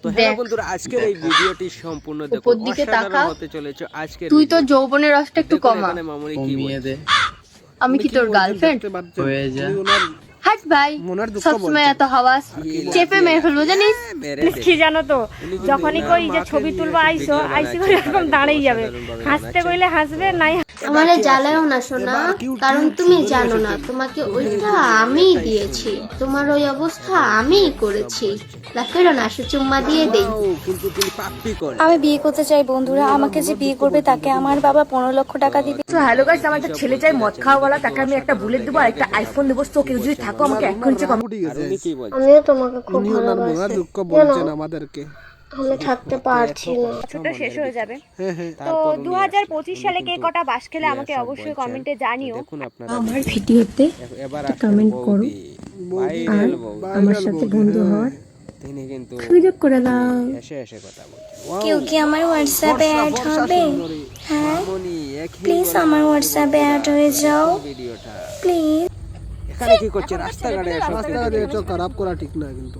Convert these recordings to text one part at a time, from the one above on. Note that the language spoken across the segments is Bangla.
তো হ্যালো বন্ধুরা, আজকের এই ভিডিওটি সম্পূর্ণ দেখো, অসাধারণ হতে চলেছে আজকের। তুই তো যৌবনের রসটা একটু কমা। এখানে মামুনি কি বলছে? আমি কি তোর গার্লফ্রেন্ড হয়ে যা। হাট ভাই, সবসময় এত হাওয়াস চেপে মেরে ফেলবো জানিস। কি জানো তো, যখনই কই যে ছবি তুলবো আইসি করে এরকম দাঁড়িয়ে যাবে, হাসতে কইলে হাসবে, নাই আমারে জ্বালাও না সোনা, কারণ তুমি জানো না তোমাকে ওইটা আমি দিয়েছি, তোমার ওই অবস্থা আমি করেছি। লাফেরো না, আসো চুম্মা দিয়ে দেই। কিন্তু তুমি পাপ্পি করে। আমি বিয়ে করতে চাই বন্ধুরা, আমাকে যে বিয়ে করবে তাকে আমার বাবা 15 লক্ষ টাকা দিবে। তো হ্যালো গাইস, আমার একটা ছেলে চাই মদ খাওয়া বলা, তাকে আমি একটা বুলেট দেবো আর একটা আইফোন দেবো। তো কেউ যদি থাকো আমাকে এখন চেক। উনি কি বলছে? আমিও তোমাকে খুব ভালোবাসি, দুঃখ বলছেন আমাদেরকে। আমি থাকতে পারছি না। বছরটা শেষ হয়ে যাবে, তো তারপর 2025 সালে কে কটা বাস খেলে আমাকে অবশ্যই কমেন্টে জানিও। দেখুন আপনারা আমার ভিডিওতে এবার কমেন্ট করো আর আমার সাথে বন্ধু হওয়ার তিনি কিন্তু সুযোগ করে দাও। এসে এসে কথা বলছে। কেউ কি আমার হোয়াটসঅ্যাপে অ্যাড হবে? হ্যাঁ মামুনি প্লিজ আমার হোয়াটসঅ্যাপে অ্যাড হয়ে যাও ভিডিওটা প্লিজ। এখানে কি করছে? রাস্তাঘাটে এসব রাস্তাঘাটে এসব খারাপ করা ঠিক না কিন্তু।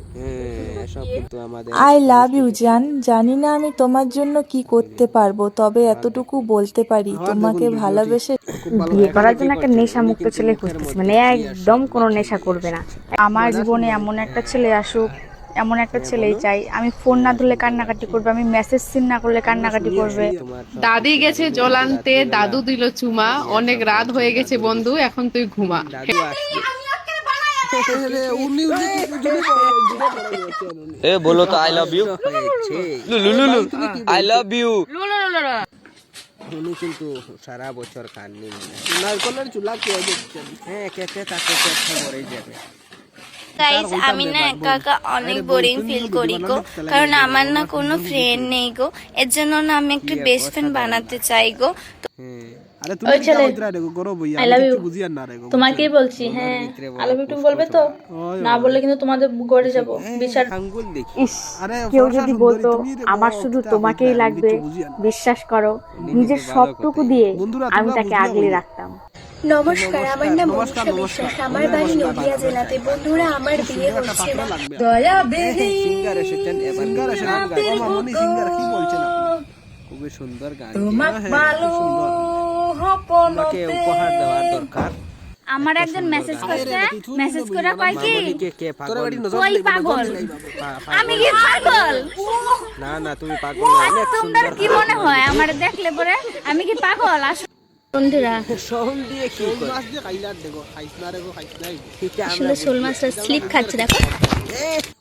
এসব কিন্তু আমাদের আই লাভ ইউ জান। জানি না আমি তোমার জন্য কি করতে পারবো, তবে এতটুকু বলতে পারি তোমাকে ভালোবেসে বিয়ে করার জন্য একটা নেশা মুক্ত ছেলে খুঁজতেছি, মানে একদম কোনো নেশা করবে না। আমার জীবনে এমন একটা ছেলে আসুক, এমন একটা ছেলেই চাই। আমি ফোন না ধরলে কান্নাকাটি করবে, আমি মেসেজ সিন না করলে কান্নাকাটি করবে। দাদি গেছে জল আনতে, দাদু দিল চুমা। অনেক রাত হয়ে গেছে বন্ধু, এখন তুই ঘুমা। দাদু আসবে। এ বলো তো আই লাভ ইউ। লুলু আই লাভ ইউ। উনি কিন্তু সারা বছর কাননি মনে হয়। নারকলের চুলা কে দেখছেন? হ্যাঁ, কেটে তাকে চেষ্টা করেই যাবে। গাইস আমি না একা একা অনেক বোরিং ফিল করি গো, কারণ আমার না কোনো ফ্রেন্ড নেই গো। এর জন্য না আমি একটা বেস্ট ফ্রেন্ড বানাতে চাই গো। আরে তুমি কি কইরা রে গরো বইয়া, আমি কিছু বুঝি আর না রে গো। তোমাকেই বলছি। হ্যাঁ আই লাভ ইউ তুমি বলবে তো, না বললে কিন্তু তোমাদের গড়ে যাব বিচার। আঙ্গুল দেখি। আরে কেউ যদি বলতো আমার শুধু তোমাকেই লাগবে, বিশ্বাস করো নিজের সবটুকু দিয়ে আমি তাকে আগলে রাখতাম। নমস্কার, আমার নাম মনীষা বিশ্বাস, আমার বাড়ি নদিয়া জেলাতে। বন্ধুরা আমার বিয়ে হচ্ছে না। সিঙ্গার এসেছেন এবার। সিঙ্গার এসে গান গায়। ও মামুনি সিঙ্গার কি বলছেন আপনি? খুবই সুন্দর গান। সুন্দর। কে উপহার দেওয়ার দরকার। আমার একজন মেসেজ করছে, মেসেজ করে কয় কি মামুনিকে কে পাগল? ওই পাগল। আমি কি পাগল? না না, তুমি পাগল না, অনেক তোমাদের সুন্দর। কি মনে হয় আমার দেখলে পরে আমি কি পাগল? বন্ধুরা শোল দিয়ে কি করে? মাছ দিয়ে খাইলার দেখো, খাইছ না রে গো, খাইছ নাই। এটা আমরা আসলে শোল মাছটা স্লিপ খাচ্ছে দেখো।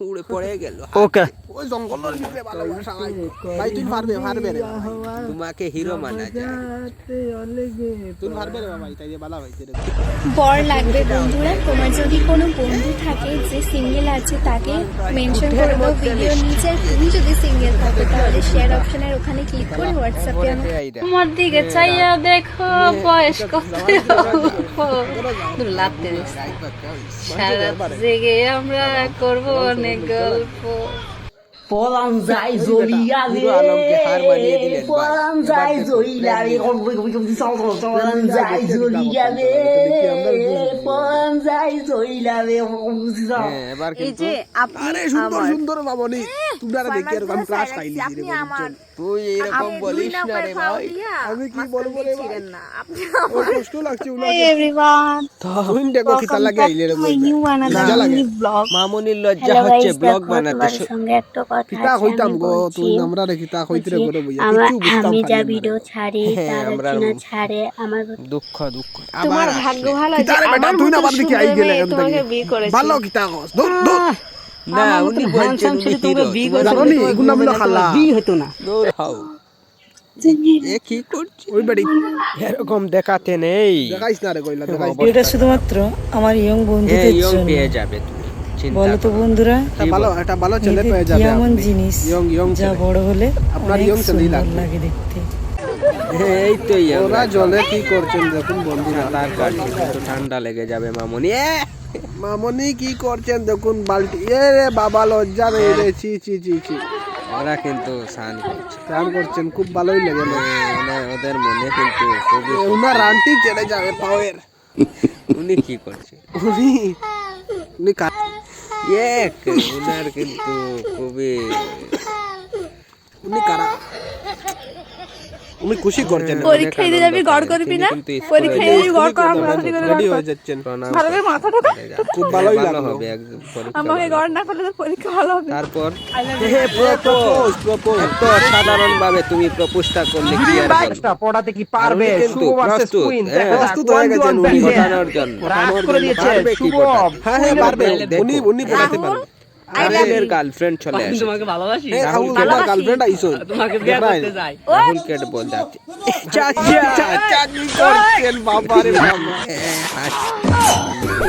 উড়ে পড়ে গেল। ওকে ওই জঙ্গলের ভিতরে ভালো সবাই। ভাই তুই পারবে রে ভাই। তোমাকে হিরো মানা যায়। তুই পারবে রে ভাই, তাই ভালো হইছে রে। বর লাগবে বন্ধুরা, তোমার যদি কোনো বন্ধু থাকে যে সিঙ্গেল আছে তাকে মেনশন করে দাও ভিডিওর নিচে। আর তুমি যদি সিঙ্গেল থাকো তাহলে শেয়ার অপশনের ওখানে ক্লিক করে হোয়াটসঅ্যাপে আমাকে তোমার দিকে চাইয়া দেখো, বয়স কত লাভতে সারা জেগে আমরা করবো অনেক গল্প। পলান যাই জড়িয়া রে, হিরো আলমকে হার মানিয়ে দিলেন ভাই। পলান যাই জড়িয়া রে, পলান যাই জড়িয়া রে, পলান যাই জড়িয়া রে। এবার কিন্তু আরে সুন্দর সুন্দর মামনি, তোমরা দেখি আর আমি ক্লাস খাইলি রে। তুই এরকম বলিস না রে ভাই। আমি কি বলবো রে ভাই? ও কষ্ট লাগছে উনা। এভরিওয়ান, তুই দেখো কি তার লাগে আইলে রে ভাই। Another mini blog. মামুনির লজ্জা হচ্ছে ব্লগ বানাতে। সঙ্গে একটা কথা কিতা কইতাম গো, তুই আমরা রে কিতা কইতে রে গরো বইয়া। কিছু বুঝতাম আমি যা না। ভিডিও ছাড়ি তার ছাড়ে আমার দুঃখ তোমার ভাগ্য ভালো যে কিতা রে বেটা, আমার তুই না মতো বাদ দিকে আই সুন্দর গেলে মেয়ে এখান তোমাকে থেকে। বিয়ে করেছে। ভালো কিতা কস দূর দূর। না, উনি বলছেন উনি হিরো। জানো নি এগুলা মিলা খালা বিয়ে হতো না। দূর হও। এ কি করছে? ওই বাড়ি এরকম দেখাতে নেই। দেখাইছ না রে কইলা, দেখাইছ। এটা শুধুমাত্র আমার ইয়ং বন্ধুদের ইয়ং জন্য। পেয়ে যাবে তুমি, চিন্তা বলো তো করো না। বন্ধুরা, একটা ভালো ছেলে পেয়ে যাবে এমন আপনি। জিনিস ইয়ং ইয়ং যা বড় হলে আপনার অনেক ইয়ং ছেলেই সুন্দর লাগবে। লাগে দেখতে। এই তো ইয়ং। ওরা জলে কি করছেন দেখুন বন্ধুরা। তার কাছে কিন্তু ঠান্ডা লেগে যাবে মামুনি। মামনি কি করছেন দেখুন, বালতি। এ রে বাবা, লজ্জা নেই রে, ছি ছি ছি ছি। ওরা কিন্তু স্নান করছে। স্নান করছেন, খুব ভালোই লাগে না। মানে ওদের মনে কিন্তু খুবই উনার রান্টি চলে যাবে পাওয়ের। উনি কি করছে? উনি উনি উনার কিন্তু খুবই উনি কারা উনি খুশি করছেন পরীক্ষা দিলে আমি গড় করবি না পরীক্ষা দিলে গড় করা রেডি হয়ে যাচ্ছেন ভালো মাথাটা খুব ভালোই লাগলো হবে একদম আমাকে গড় না করলে তো পরীক্ষা ভালো হবে তারপর প্রপোজ এত সাধারণ ভাবে তুমি প্রপোজটা করলে কি আর পড়াতে কি পারবে শুভ ভার্সেস কুইন প্রস্তুত হয়ে গেছেন উনি ঘটানোর জন্য করে দিয়েছে পারবে কি শুভ ঘটাতে? হ্যাঁ পারবে উনি পড়াতে পারবে রাহুলের গার্লফ্রেন্ড চলে আসে রাহুল তোমার গার্লফ্রেন্ড আইছো তোমাকে বিয়ে করতে যাই রাহুলকে বল যাচ্ছে চাচা কি করছেন বাবা রে বাবা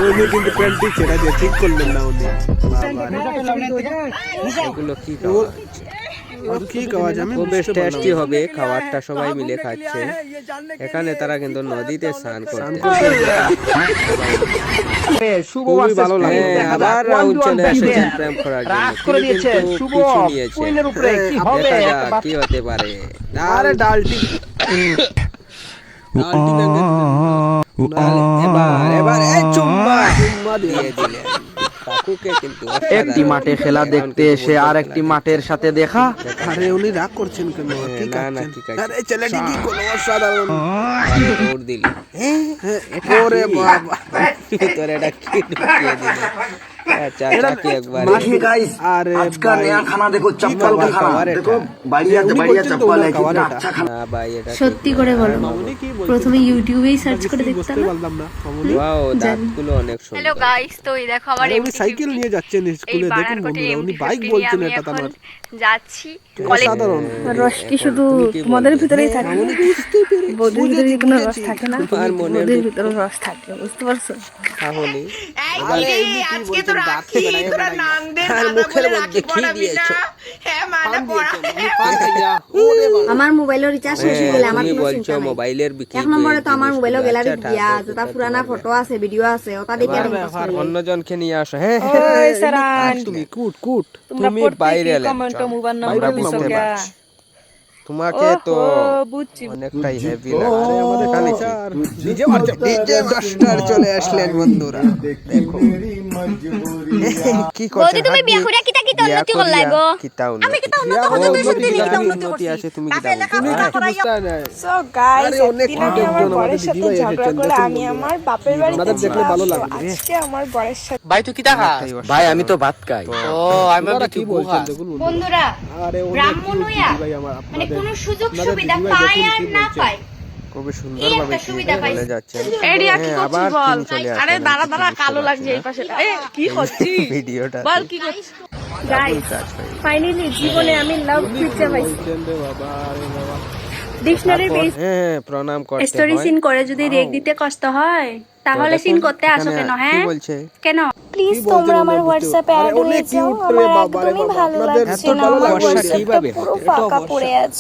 উনি কিন্তু প্যান্টি ছেড়ে দিয়ে ঠিক করলেন না উনি এগুলো কি খাওয়া কি খাওয়া যাবে খুব বেশ টেস্টি হবে খাবারটা সবাই মিলে খাচ্ছে এখানে তারা কিন্তু নদীতে স্নান করছে শুভ খুবই ভালো লাগে আবার রাহুল চলে এসেছেন প্রেম করার জন্য করে দিয়েছে শুভ পিছু নিয়েছে কুইনের উপরে কি হবে দেখা যাক কি হতে পারে আরে ডালটি এবার এই চুম্মা দিয়ে দিলেন কাকুকে কিন্তু একটি মাঠে খেলা দেখতে এসে আরেকটি মাঠের সাথে দেখা আরে উনি রাগ করছেন কেন কি না না কাটছেন কি কাটছে আরে ছেলেটি কি কোনো অসাধারণ দৌড় দিল ওরে বাবা তোর এটা কি ঢুকিয়ে দিল আচ্ছা চাকি একবার আরে का नया खाना देखो चप्पल का खाना देखो बढ़िया से बढ़िया चप्पल है कितना अच्छा खाना না ভাই এটা সত্যি করে বলো প্রথমে ইউটিউবেই সার্চ করে দেখতাম বুঝতে পারলাম না মামুনি ওয়াও দাঁতগুলো অনেক সুন্দর হ্যালো গাইস, তো এই দেখো আমার আরে উনি সাইকেল নিয়ে যাচ্ছেন স্কুলে দেখুন বন্ধুরা উনি বাইক বলছেন এটা তো আমার যাচ্ছি সাধারণ রস কি শুধু তোমাদের ভিতরেই থাকে বৌদির ভিতরে কোনো রস থাকে না আর মনের বৌদির ভিতরে রস থাকে, বুঝতে পারছো? তাহলে আজকে তো রাখি তোরা নাম দে আর মুখের মধ্যে কি দিয়েছো আমার মোবাইলের রিচার্জ শেষ হয়ে গেলে আমার তুমি কোনো বলছো চিন্তা নাই। মোবাইলের বিক্রি এক নম্বরে তো আমার মোবাইলও গ্যালারি দিয়া যত পুরানা ফটো আছে ভিডিও আছে ওটা দেখে আমি পাস করি। অন্যজনকে নিয়ে আসো হ্যাঁ তুমি কুট কুট তুমি বাইরে আমরা বুঝতে পারছি তোমাকে তো অনেকটাই হেভি লাগছে আমাদের খালি ডিজে মাস্টার চলে আসলেন বন্ধুরা দেখো কি করছ তুমি বিয়া করিয়া কিটা কিটা উন্নতি হল লাগো কিটা আমি কিটা উন্নতি আছে তুমি কিটা তুমি কি বুঝতে নাই সো গাইস আরে অনেক আমি আমার বরের সাথে দিদিভাই ঝগড়া এসেছেন করে আমি আমার বাপের বাড়িতে আমাদের দেখলে ভালো লাগে আজকে আমার বরের সাথে ভাই তুই কি টাকা ভাই আমি তো ভাত খাই ও আমি আপনারা কি বলছেন দেখুন বন্ধুরা আরে ব্রাহ্মণ হইয়া ভাই আমার মানে আপনাদের কোনো সুযোগ সুবিধা পায় আর না পায় খুব সুন্দরভাবে সুবিধা পাইছে। বলে যাচ্ছে এরিয়া কি করছিস আবার বল? তিনি চলে আরে আসলেন, দাঁড়া দাঁড়া কিছু কালো বুঝতে লাগছে এই পাশে এ কি করছিস ভিডিওটা বল কি করছিস? গাইস ফাইনালি জীবনে আমি লাভ খুঁজে পাইছি। বলছেন রে বাবা আরে বাবা ডিকশনারি পেজ হ্যাঁ প্রণাম করতে স্টোরি হয় সিন করে যদি রেক দিতে কষ্ট হয় তাহলে সিন করতে আসো কেন? কি হ্যাঁ বলছে কেন? প্লিজ কি বলছেন তোমরা আমার উনি? হোয়াটসঅ্যাপে আরে অ্যাড অনেক হয়ে যাও, cute রে আমার বাবা রে একদমই বাবা, ভালো আপনাদের লাগছে এত না, ভালো আমার বর্ষা হোয়াটসঅ্যাপটা কিভাবে পুরো হয়? ফাঁকা পড়ে আছে।